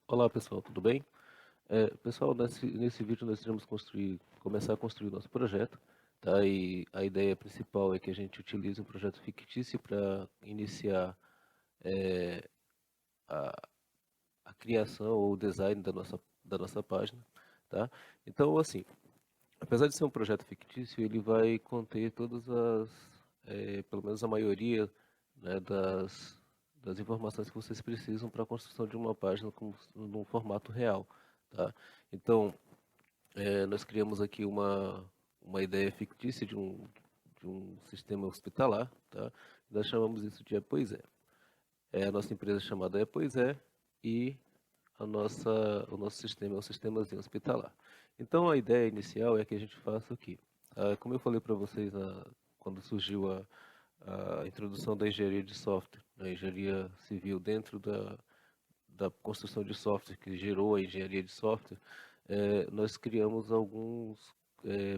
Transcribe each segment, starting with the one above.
Olá pessoal, tudo bem? Pessoal, nesse vídeo nós iremos começar a construir o nosso projeto, tá? E a ideia principal é que a gente utilize um projeto fictício para iniciar é, a, a criação ou o design da nossa página, tá? Então, assim, apesar de ser um projeto fictício, ele vai conter pelo menos a maioria, né, das informações que vocês precisam para a construção de uma página num formato real, tá? Então, nós criamos aqui uma ideia fictícia de um sistema hospitalar, tá? Nós chamamos isso de Epoisé. A nossa empresa é chamada Epoisé e o nosso sistema é um sistemazinho hospitalar. Então a ideia inicial é que a gente faça o quê? Como eu falei para vocês quando surgiu a introdução da engenharia de software, a engenharia civil dentro da construção de software que gerou a engenharia de software, nós criamos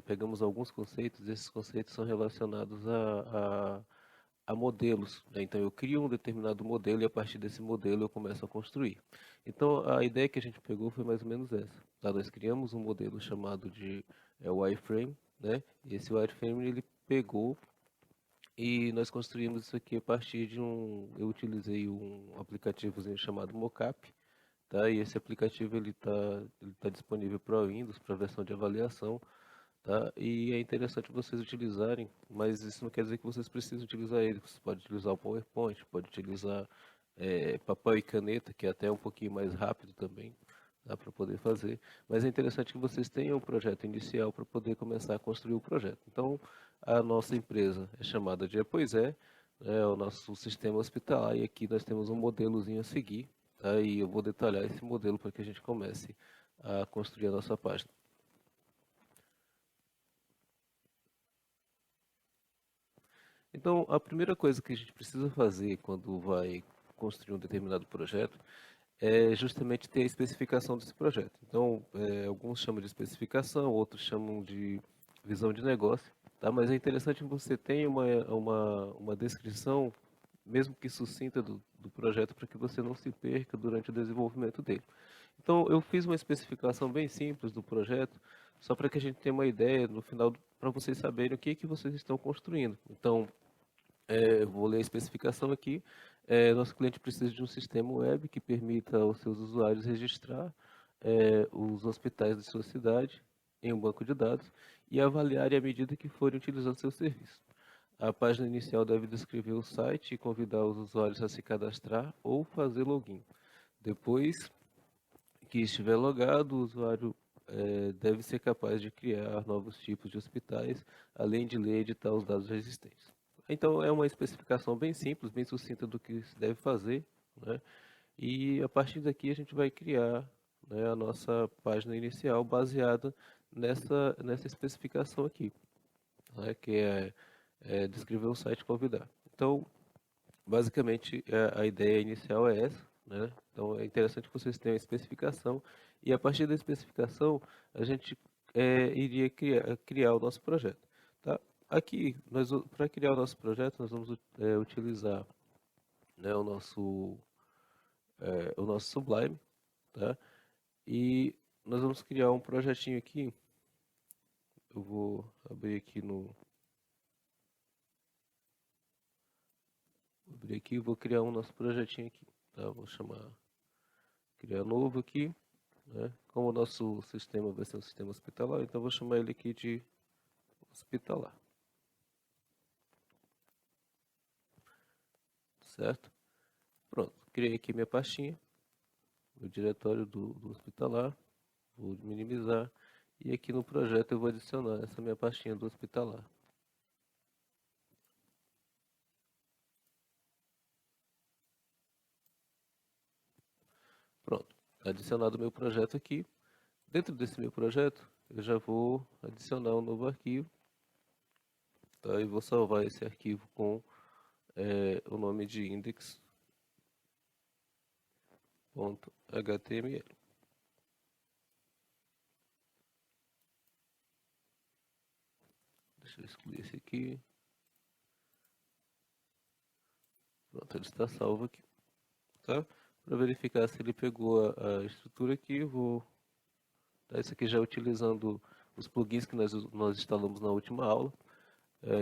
pegamos alguns conceitos, e esses conceitos são relacionados a modelos, né? Então eu crio um determinado modelo e a partir desse modelo eu começo a construir. Então a ideia que a gente pegou foi mais ou menos essa, tá? Nós criamos um modelo chamado de wireframe, né? E esse wireframe ele pegou e nós construímos isso aqui a partir eu utilizei um aplicativozinho chamado Mockup, tá? E esse aplicativo ele tá disponível para o Windows, para a versão de avaliação, tá? E é interessante vocês utilizarem, mas isso não quer dizer que vocês precisam utilizar ele. Você pode utilizar o PowerPoint, pode utilizar papel e caneta, que é até um pouquinho mais rápido também, dá para poder fazer. Mas é interessante que vocês tenham um projeto inicial para poder começar a construir o projeto. Então, a nossa empresa é chamada de Epoisé, é o nosso sistema hospitalar, e aqui nós temos um modelozinho a seguir, tá? E eu vou detalhar esse modelo para que a gente comece a construir a nossa página. Então, a primeira coisa que a gente precisa fazer quando vai construir um determinado projeto é justamente ter a especificação desse projeto. Então, alguns chamam de especificação, outros chamam de visão de negócio, tá? Mas é interessante que você tenha uma descrição, mesmo que sucinta, do projeto para que você não se perca durante o desenvolvimento dele. Então, eu fiz uma especificação bem simples do projeto, só para que a gente tenha uma ideia no final, para vocês saberem o que que vocês estão construindo. Então, eu vou ler a especificação aqui. Nosso cliente precisa de um sistema web que permita aos seus usuários registrar os hospitais de sua cidade em um banco de dados e avaliarem à medida que forem utilizando seu serviço. A página inicial deve descrever o site e convidar os usuários a se cadastrar ou fazer login. Depois que estiver logado, o usuário deve ser capaz de criar novos tipos de hospitais, além de ler e editar os dados existentes. Então, é uma especificação bem simples, bem sucinta do que se deve fazer, né? E a partir daqui a gente vai criar, né, a nossa página inicial baseada nessa especificação aqui, né, que é descrever o site e convidar. Então, basicamente, a ideia inicial é essa, né? Então, é interessante que vocês tenham a especificação e a partir da especificação a gente iria criar o nosso projeto, tá? Aqui, para criar o nosso projeto, nós vamos utilizar, né, o nosso Sublime, tá? E nós vamos criar um projetinho aqui. Eu vou abrir aqui e vou criar um nosso projetinho aqui, tá? Vou criar novo aqui, né? Como o nosso sistema vai ser um sistema hospitalar, então vou chamar ele aqui de hospitalar, certo? Pronto, criei aqui minha pastinha, o diretório do hospitalar, vou minimizar e aqui no projeto eu vou adicionar essa minha pastinha do hospitalar. Pronto, adicionado o meu projeto aqui. Dentro desse meu projeto, eu já vou adicionar um novo arquivo, tá? E vou salvar esse arquivo com o nome de index.html. Deixa eu excluir esse aqui. Pronto, ele está salvo aqui, tá? Para verificar se ele pegou a estrutura aqui, eu vou dar isso aqui já utilizando os plugins que nós instalamos na última aula.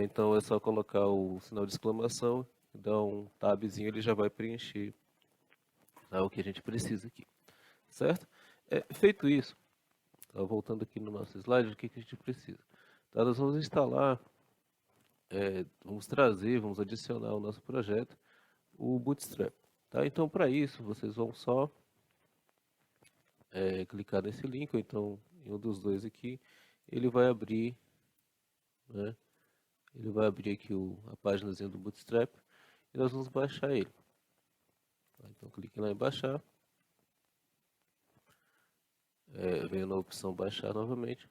Então é só colocar o sinal de exclamação, dar um tabzinho, ele já vai preencher, tá, o que a gente precisa aqui, certo? Feito isso, tá, voltando aqui no nosso slide, o que a gente precisa? Tá, nós vamos instalar, vamos trazer, vamos adicionar ao nosso projeto o Bootstrap. Tá? Então para isso vocês vão só clicar nesse link, ou então em um dos dois aqui, ele vai abrir, né? Ele vai abrir aqui a páginazinha do Bootstrap e nós vamos baixar ele. Tá? Então clique lá em baixar, vem na opção baixar novamente.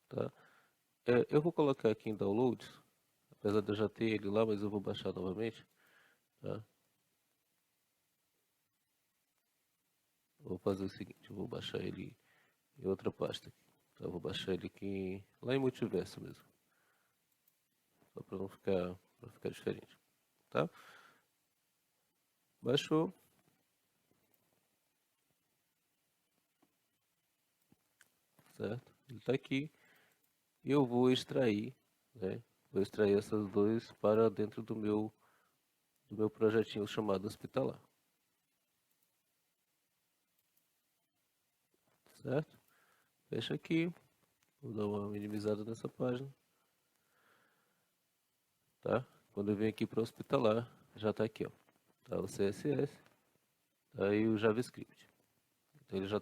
Tá? Eu vou colocar aqui em downloads, apesar de eu já ter ele lá, mas eu vou baixar novamente. Tá? Vou fazer o seguinte, eu vou baixar ele em outra pasta. Tá? Eu vou baixar ele aqui lá em multiverso mesmo, só para não ficar diferente. Tá? Baixou. Certo? Ele está aqui. E eu vou extrair, né? Vou extrair essas duas para dentro do meu projetinho chamado Hospitalar. Certo? Fecha aqui. Vou dar uma minimizada nessa página. Tá? Quando eu venho aqui para o Hospitalar, já está aqui, ó. Tá o CSS, tá aí o JavaScript. Então ele já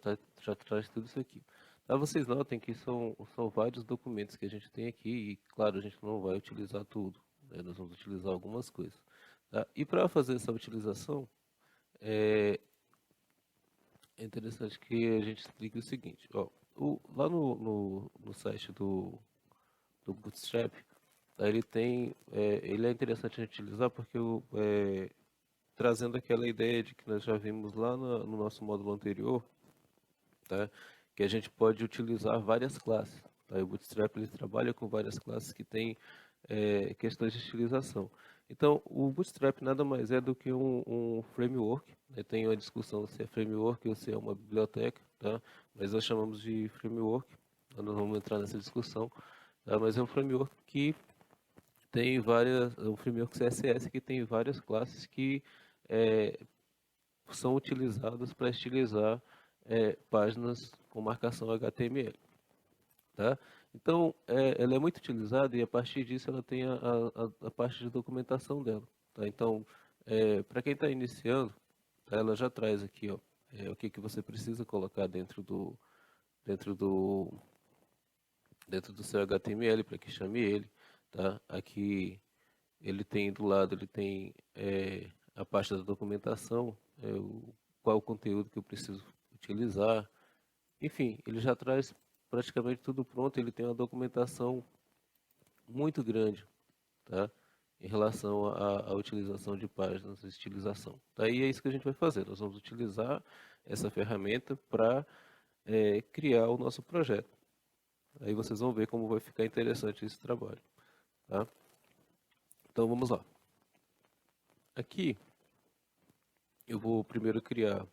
traz tudo isso aqui. Tá? Vocês notem que são vários documentos que a gente tem aqui e, claro, a gente não vai utilizar tudo, né? Nós vamos utilizar algumas coisas. Tá? E para fazer essa utilização, é interessante que a gente explique o seguinte. Ó, lá no site do Bootstrap, tá, ele é interessante a gente utilizar porque trazendo aquela ideia de que nós já vimos lá no nosso módulo anterior, tá? Que a gente pode utilizar várias classes. Tá? O Bootstrap ele trabalha com várias classes que têm questões de estilização. Então, o Bootstrap nada mais é do que um framework. Né? Tem uma discussão se é framework ou se é uma biblioteca, tá? Mas nós chamamos de framework. Nós não vamos entrar nessa discussão, tá? Mas é um framework que tem um framework CSS que tem várias classes que é, são utilizadas para estilizar páginas com marcação HTML. Tá? Então, ela é muito utilizada e a partir disso ela tem a parte de documentação dela. Tá? Então, para quem está iniciando, tá? Ela já traz aqui ó, o que você precisa colocar dentro do, dentro do seu HTML para que chame ele. Tá? Aqui ele tem do lado, ele tem a parte da documentação, qual o conteúdo que eu preciso utilizar. Enfim, ele já traz praticamente tudo pronto, ele tem uma documentação muito grande, tá? Em relação à utilização de páginas, estilização. Daí é isso que a gente vai fazer, nós vamos utilizar essa ferramenta para criar o nosso projeto. Aí vocês vão ver como vai ficar interessante esse trabalho, tá? Então vamos lá. Aqui eu vou primeiro criar,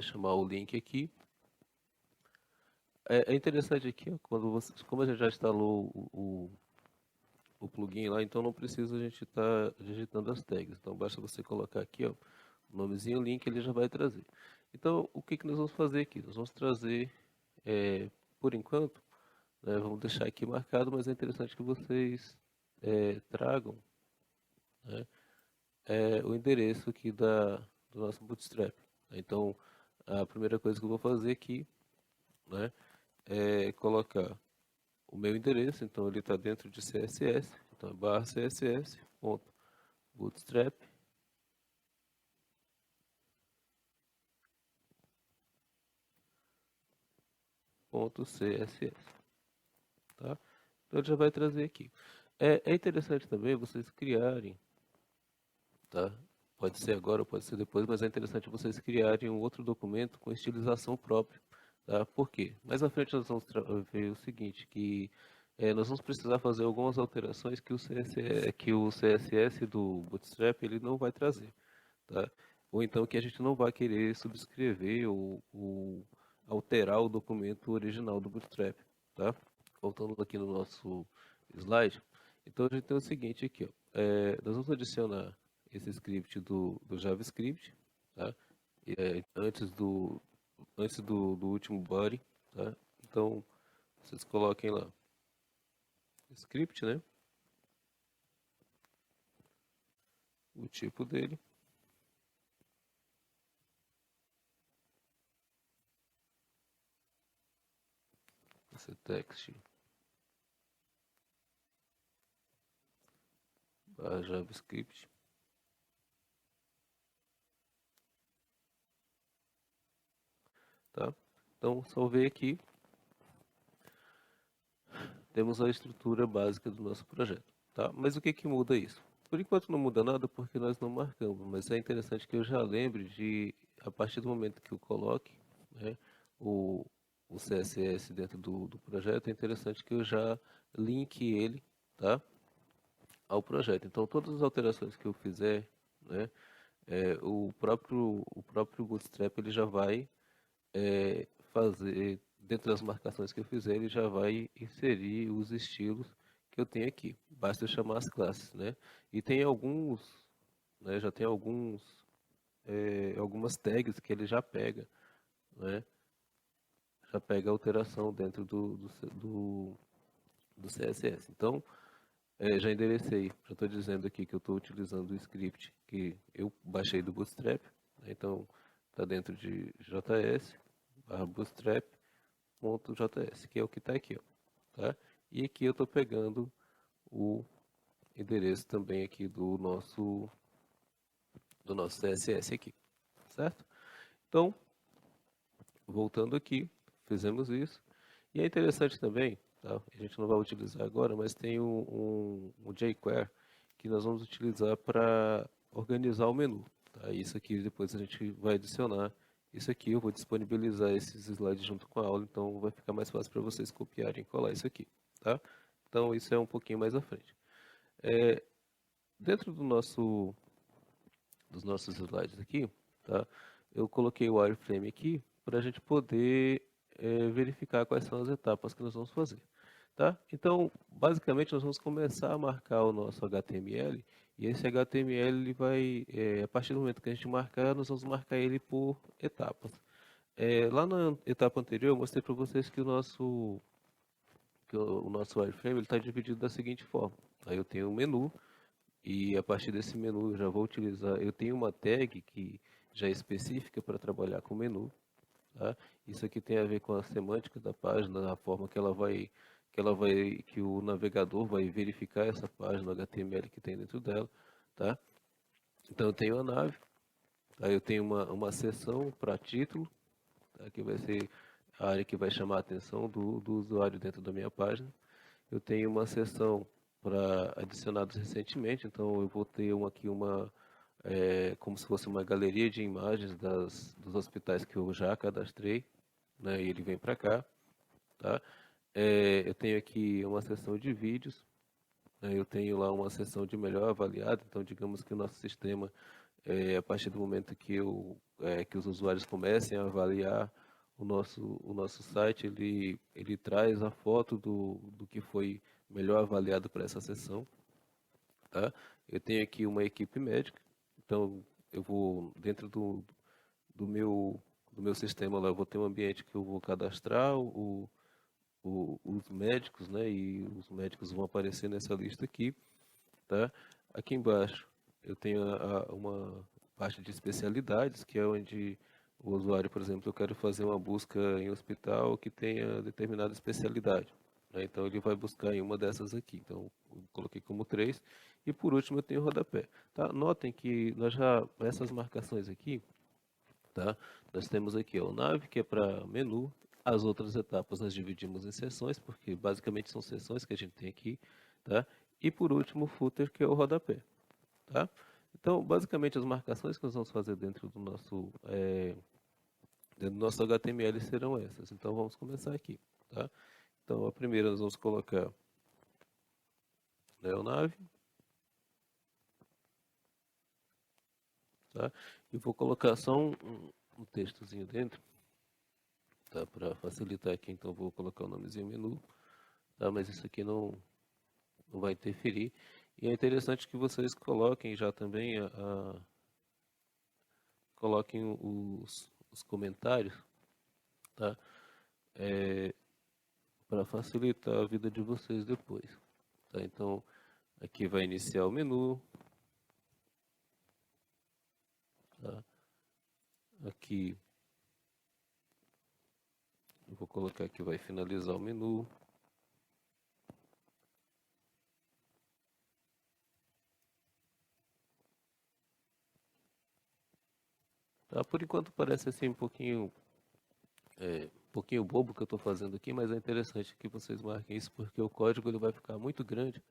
chamar o link aqui. É interessante aqui, ó, como a gente já instalou o plugin lá, então não precisa a gente estar digitando as tags. Então basta você colocar aqui, ó, o nomezinho, o link, ele já vai trazer. Então o que nós vamos fazer aqui? Nós vamos trazer, por enquanto, né, vamos deixar aqui marcado, mas é interessante que vocês tragam, né, o endereço aqui do nosso Bootstrap. Então a primeira coisa que eu vou fazer aqui, né, é colocar o meu endereço, então ele está dentro de CSS, então é /css.bootstrap.css, tá? Então ele já vai trazer aqui. É interessante também vocês criarem, tá? Pode ser agora ou pode ser depois, mas é interessante vocês criarem um outro documento com estilização própria, tá? Por quê? Mais à frente nós vamos ver o seguinte, que nós vamos precisar fazer algumas alterações que o CSS do Bootstrap ele não vai trazer, tá? Ou então que a gente não vai querer subscrever ou alterar o documento original do Bootstrap, tá? Voltando aqui no nosso slide, então a gente tem o seguinte aqui, ó. Nós vamos adicionar esse script do JavaScript, tá? Antes do último body, tá? Então vocês coloquem lá script, né? O tipo dele, esse text barra JavaScript, tá? Então salvei aqui, temos a estrutura básica do nosso projeto, tá? Mas o que que muda isso? Por enquanto não muda nada porque nós não marcamos, mas é interessante que eu já lembre de, a partir do momento que eu coloque, né, o, o CSS dentro do projeto, é interessante que eu já linke ele, tá, ao projeto. Então todas as alterações que eu fizer, né, o próprio Bootstrap ele já vai fazer, dentro das marcações que eu fizer, ele já vai inserir os estilos que eu tenho aqui. Basta eu chamar as classes, né? E tem alguns, né, já tem algumas tags que ele já pega, né? Já pega a alteração dentro do CSS. Então, já enderecei, já estou dizendo aqui que eu estou utilizando o script que eu baixei do Bootstrap, né? Então, está dentro de JS, bootstrap.js, que é o que está aqui, ó, tá? E aqui eu estou pegando o endereço também aqui do nosso CSS aqui, certo? Então, voltando aqui, fizemos isso. E é interessante também, tá? A gente não vai utilizar agora, mas tem um jQuery que nós vamos utilizar para organizar o menu, tá? Isso aqui depois a gente vai adicionar. Isso aqui eu vou disponibilizar esses slides junto com a aula, então vai ficar mais fácil para vocês copiarem e colar isso aqui, tá? Então isso é um pouquinho mais à frente. Dentro dos nossos slides aqui, tá? Eu coloquei o wireframe aqui para a gente poder verificar quais são as etapas que nós vamos fazer, tá? Então, basicamente, nós vamos começar a marcar o nosso HTML e esse HTML ele vai, a partir do momento que a gente marcar, nós vamos marcar ele por etapas. Lá na etapa anterior, eu mostrei para vocês que o nosso wireframe está dividido da seguinte forma. Aí eu tenho um menu, e a partir desse menu eu já vou utilizar, eu tenho uma tag que já é específica para trabalhar com o menu, tá? Isso aqui tem a ver com a semântica da página, a forma que o navegador vai verificar essa página, o HTML que tem dentro dela, tá? Então eu tenho a nave, tá? Eu tenho uma seção para título, tá? Que vai ser a área que vai chamar a atenção do usuário dentro da minha página. Eu tenho uma seção para adicionados recentemente, então eu vou ter como se fosse uma galeria de imagens dos hospitais que eu já cadastrei, né, e ele vem para cá, tá? Eu tenho aqui uma seção de vídeos, né, eu tenho lá uma seção de melhor avaliado, então digamos que o nosso sistema, a partir do momento que os usuários comecem a avaliar o nosso site, ele traz a foto do que foi melhor avaliado para essa sessão, tá? Eu tenho aqui uma equipe médica, então eu vou dentro do meu sistema lá, eu vou ter um ambiente que eu vou cadastrar os médicos, né? E os médicos vão aparecer nessa lista aqui, tá? Aqui embaixo eu tenho uma parte de especialidades, que é onde o usuário, por exemplo, eu quero fazer uma busca em hospital que tenha determinada especialidade, né? Então ele vai buscar em uma dessas aqui. Então eu coloquei como 3. E por último eu tenho o rodapé. Tá? Notem que essas marcações aqui, tá? Nós temos aqui o nave, que é para menu. As outras etapas nós dividimos em seções, porque basicamente são seções que a gente tem aqui, tá? E por último o footer, que é o rodapé, tá? Então, basicamente as marcações que nós vamos fazer dentro do nosso HTML serão essas. Então vamos começar aqui, tá? Então a primeira nós vamos colocar Neonave, tá? E vou colocar só um textozinho dentro, tá? Para facilitar aqui, então vou colocar o nomezinho menu, tá? Mas isso aqui não vai interferir. E é interessante que vocês coloquem já também coloquem os comentários, tá? Para facilitar a vida de vocês depois, tá? Então aqui vai iniciar o menu, tá? Aqui eu vou colocar que vai finalizar o menu. Tá? Por enquanto parece assim um pouquinho bobo que eu estou fazendo aqui, mas é interessante que vocês marquem isso porque o código ele vai ficar muito grande.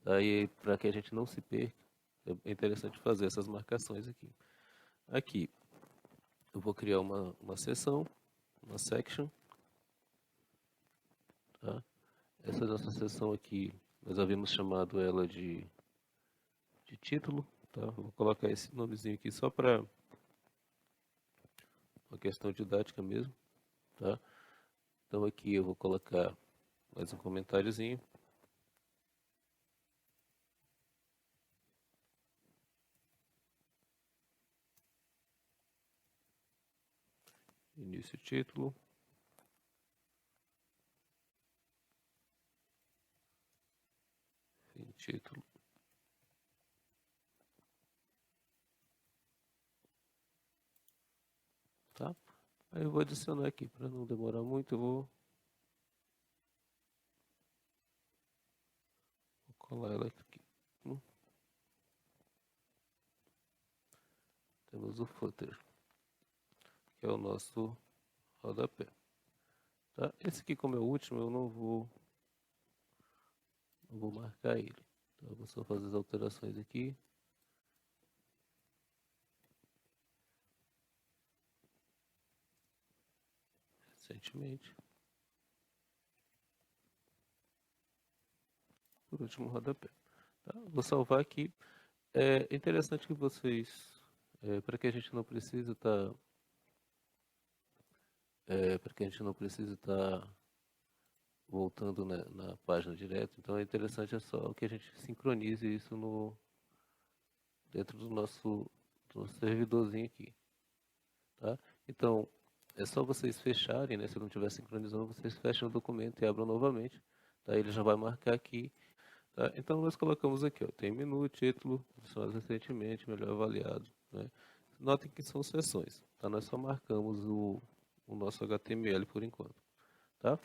Aí para que a gente não se perca, é interessante fazer essas marcações aqui. Aqui eu vou criar uma seção, uma section, tá? Essa nossa seção aqui, nós havíamos chamado ela de título, tá? Eu vou colocar esse nomezinho aqui só para uma questão didática mesmo, tá? Então aqui eu vou colocar mais um comentáriozinho. Início título. Fim título. Tá? Aí eu vou adicionar aqui, para não demorar muito, vou colar ela aqui. Temos o footer, que é o nosso rodapé. Tá? Esse aqui, como é o último, eu não vou marcar ele. Então, eu vou só fazer as alterações aqui. Recentemente. Por último, o rodapé. Tá? Vou salvar aqui. É interessante que vocês, para que a gente não precise estar, para que a gente não precise estar voltando na página direto, então é interessante só que a gente sincronize isso dentro do nosso servidorzinho aqui, tá? Então, é só vocês fecharem, né? Se não estiver sincronizando, vocês fecham o documento e abram novamente, tá? Ele já vai marcar aqui, tá? Então, nós colocamos aqui, ó, tem menu, título, adicionados recentemente, melhor avaliado, né? Notem que são seções, tá? Nós só marcamos o nosso HTML por enquanto, tá?